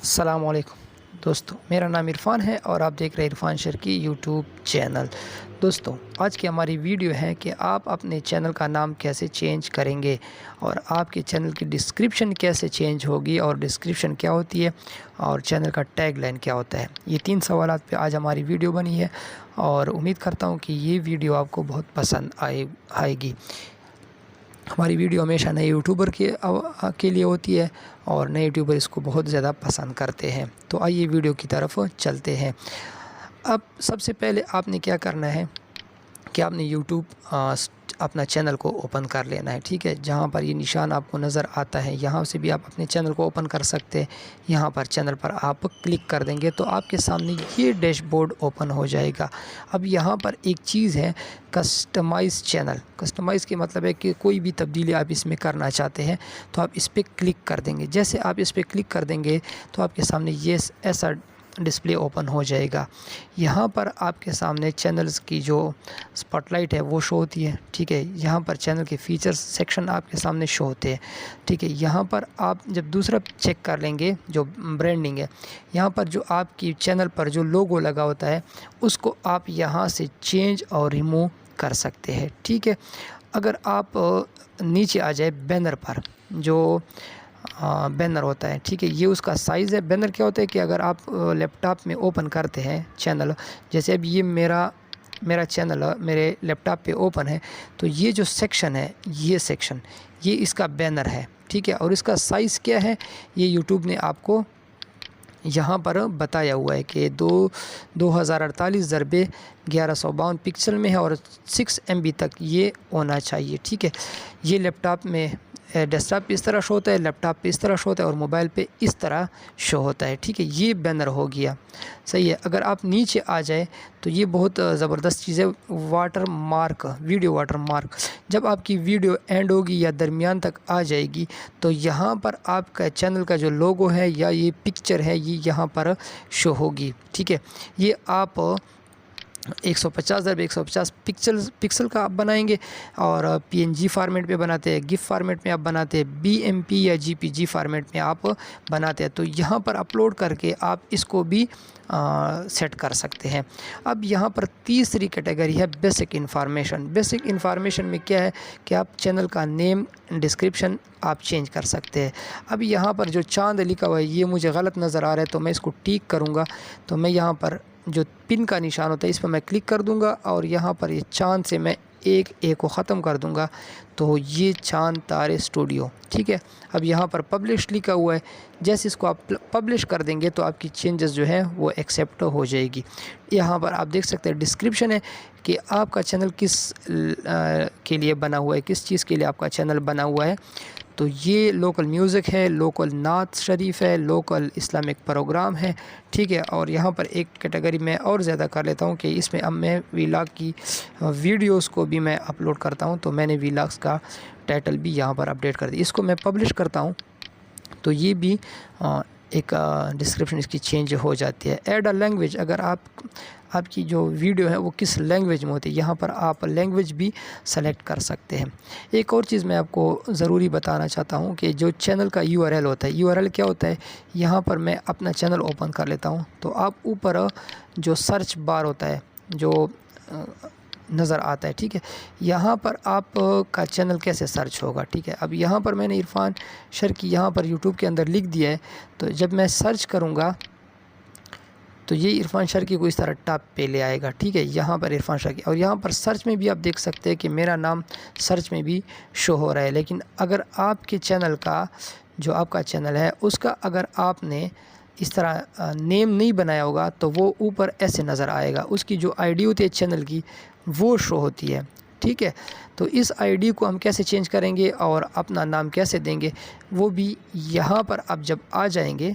السلام علیکم دوستوں، میرا نام عرفان ہے اور آپ دیکھ رہے ہیں عرفان شرکی یوٹیوب چینل۔ دوستوں، آج کی ہماری ویڈیو ہے کہ آپ اپنے چینل کا نام کیسے چینج کریں گے اور آپ کے چینل کی ڈسکرپشن کیسے چینج ہوگی اور ڈسکرپشن کیا ہوتی ہے اور چینل کا ٹیگ لائن کیا ہوتا ہے۔ یہ 3 سوالات پہ آج ہماری ویڈیو بنی ہے اور امید کرتا ہوں کہ یہ ویڈیو آپ کو بہت پسند آئے گی۔ ہماری ویڈیو ہمیشہ نئے یوٹیوبر کے لیے ہوتی ہے اور نئے یوٹیوبر اس کو بہت زیادہ پسند کرتے ہیں۔ تو آئیے ویڈیو کی طرف چلتے ہیں۔ اب سب سے پہلے آپ نے کیا کرنا ہے کہ آپ نے یوٹیوب اپنا چینل کو اوپن کر لینا ہے، ٹھیک ہے۔ جہاں پر یہ نشان آپ کو نظر آتا ہے یہاں سے بھی آپ اپنے چینل کو اوپن کر سکتے ہیں۔ یہاں پر چینل پر آپ کلک کر دیں گے تو آپ کے سامنے یہ ڈیش بورڈ اوپن ہو جائے گا۔ اب یہاں پر ایک چیز ہے کسٹمائز چینل۔ کسٹمائز کے مطلب ہے کہ کوئی بھی تبدیلی آپ اس میں کرنا چاہتے ہیں تو آپ اس پہ کلک کر دیں گے۔ جیسے آپ اس پہ کلک کر دیں گے تو آپ کے سامنے یہ ایسا ڈسپلے اوپن ہو جائے گا۔ یہاں پر آپ کے سامنے چینلز کی جو اسپاٹ لائٹ ہے وہ شو ہوتی ہے، ٹھیک ہے۔ یہاں پر چینل کے فیچرز سیکشن آپ کے سامنے شو ہوتے ہیں، ٹھیک ہے۔ یہاں پر آپ جب دوسرا چیک کر لیں گے جو برانڈنگ ہے، یہاں پر جو آپ کی چینل پر جو لوگو لگا ہوتا ہے اس کو آپ یہاں سے چینج اور ریموو کر سکتے ہیں، ٹھیک ہے۔ اگر آپ نیچے آ جائے بینر پر، جو بینر ہوتا ہے، ٹھیک ہے، یہ اس کا سائز ہے۔ بینر کیا ہوتا ہے کہ اگر آپ لیپ ٹاپ میں اوپن کرتے ہیں چینل، جیسے اب یہ میرا چینل میرے لیپ ٹاپ پہ اوپن ہے تو یہ جو سیکشن ہے یہ اس کا بینر ہے، ٹھیک ہے۔ اور اس کا سائز کیا ہے یہ یوٹیوب نے آپ کو یہاں پر بتایا ہوا ہے کہ 2048x1152 پکسل میں ہے اور 6 MB تک یہ ہونا چاہیے، ٹھیک ہے۔ یہ لیپ ٹاپ میں ڈیسک ٹاپ پہ اس طرح شو ہوتا ہے، لیپ ٹاپ پہ اس طرح شو ہوتا ہے اور موبائل پہ اس طرح شو ہوتا ہے، ٹھیک ہے۔ یہ بینر ہو گیا، صحیح ہے۔ اگر آپ نیچے آ جائیں تو یہ بہت زبردست چیز ہے، water mark, video water mark. جب آپ کی ویڈیو اینڈ ہوگی یا درمیان تک آ جائے گی تو یہاں پر آپ کا چینل کا جو لوگو ہے یا یہ پکچر ہے یہ یہاں پر شو ہوگی، ٹھیک ہے۔ یہ آپ 150x150 پکسل کا آپ بنائیں گے اور PNG فارمیٹ میں بناتے ہیں، گف فارمیٹ میں آپ بناتے ہیں، BMP یا GPG فارمیٹ میں آپ بناتے ہیں تو یہاں پر اپلوڈ کر کے آپ اس کو بھی سیٹ کر سکتے ہیں۔ اب یہاں پر تیسری کیٹیگری ہے بیسک انفارمیشن۔ بیسک انفارمیشن میں کیا ہے کہ آپ چینل کا نیم، ڈسکرپشن آپ چینج کر سکتے ہیں۔ اب یہاں پر جو چاند لکھا ہوا ہے یہ مجھے غلط نظر آ رہا ہے تو میں اس کو ٹھیک کروں گا۔ تو میں یہاں پر جو پن کا نشان ہوتا ہے اس پہ میں کلک کر دوں گا اور یہاں پر یہ چاند سے میں ایک کو ختم کر دوں گا تو یہ چاند تارے اسٹوڈیو، ٹھیک ہے۔ اب یہاں پر پبلش لکھا ہوا ہے، جیسے اس کو آپ پبلش کر دیں گے تو آپ کی چینجز جو ہیں وہ ایکسیپٹ ہو جائے گی۔ یہاں پر آپ دیکھ سکتے ہیں ڈسکرپشن ہے کہ آپ کا چینل کس کے لیے بنا ہوا ہے، کس چیز کے لیے آپ کا چینل بنا ہوا ہے۔ تو یہ لوکل میوزک ہے، لوکل نعت شریف ہے، لوکل اسلامک پروگرام ہے، ٹھیک ہے۔ اور یہاں پر ایک کیٹیگری میں اور زیادہ کر لیتا ہوں کہ اس میں اب میں ویلاگ کی ویڈیوز کو بھی میں اپلوڈ کرتا ہوں تو میں نے ویلاگس کا ٹائٹل بھی یہاں پر اپڈیٹ کر دی۔ اس کو میں پبلش کرتا ہوں تو یہ بھی ایک ڈسکرپشن اس کی چینج ہو جاتی ہے۔ ایڈ اے لینگویج، اگر آپ کی جو ویڈیو ہے وہ کس لینگویج میں ہوتی ہے یہاں پر آپ لینگویج بھی سلیکٹ کر سکتے ہیں۔ ایک اور چیز میں آپ کو ضروری بتانا چاہتا ہوں کہ جو چینل کا URL ہوتا ہے، URL کیا ہوتا ہے، یہاں پر میں اپنا چینل اوپن کر لیتا ہوں تو آپ اوپر جو سرچ بار ہوتا ہے جو نظر آتا ہے، ٹھیک ہے، یہاں پر آپ کا چینل کیسے سرچ ہوگا، ٹھیک ہے۔ اب یہاں پر میں نے عرفان شرکی یہاں پر یوٹیوب کے اندر لکھ دیا ہے تو جب میں سرچ کروں گا تو یہ عرفان شرکی کو اس طرح ٹاپ پہ لے آئے گا، ٹھیک ہے۔ یہاں پر عرفان شرکی اور یہاں پر سرچ میں بھی آپ دیکھ سکتے ہیں کہ میرا نام سرچ میں بھی شو ہو رہا ہے۔ لیکن اگر آپ کے چینل کا جو آپ کا چینل ہے اس کا اگر آپ نے اس طرح نیم نہیں بنایا ہوگا تو وہ اوپر ایسے نظر آئے گا، اس کی جو ID ہوتی ہے چینل کی وہ شو ہوتی ہے، ٹھیک ہے۔ تو اس ID کو ہم کیسے چینج کریں گے اور اپنا نام کیسے دیں گے وہ بھی یہاں پر آپ جب آ جائیں گے،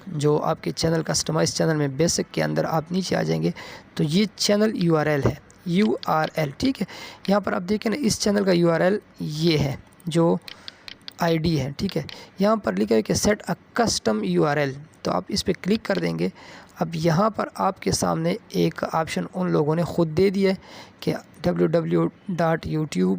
جو آپ کے چینل کسٹمائز چینل میں بیسک کے اندر آپ نیچے آ جائیں گے تو یہ چینل URL ہے، URL، ٹھیک ہے۔ یہاں پر آپ دیکھیں نا اس چینل کا URL یہ ہے جو ID ہے، ٹھیک ہے۔ یہاں پر لکھا ہے کہ سیٹ اے کسٹم URL، تو آپ اس پہ کلک کر دیں گے۔ اب یہاں پر آپ کے سامنے ایک آپشن ان لوگوں نے خود دے دیا ہے کہ www.youtube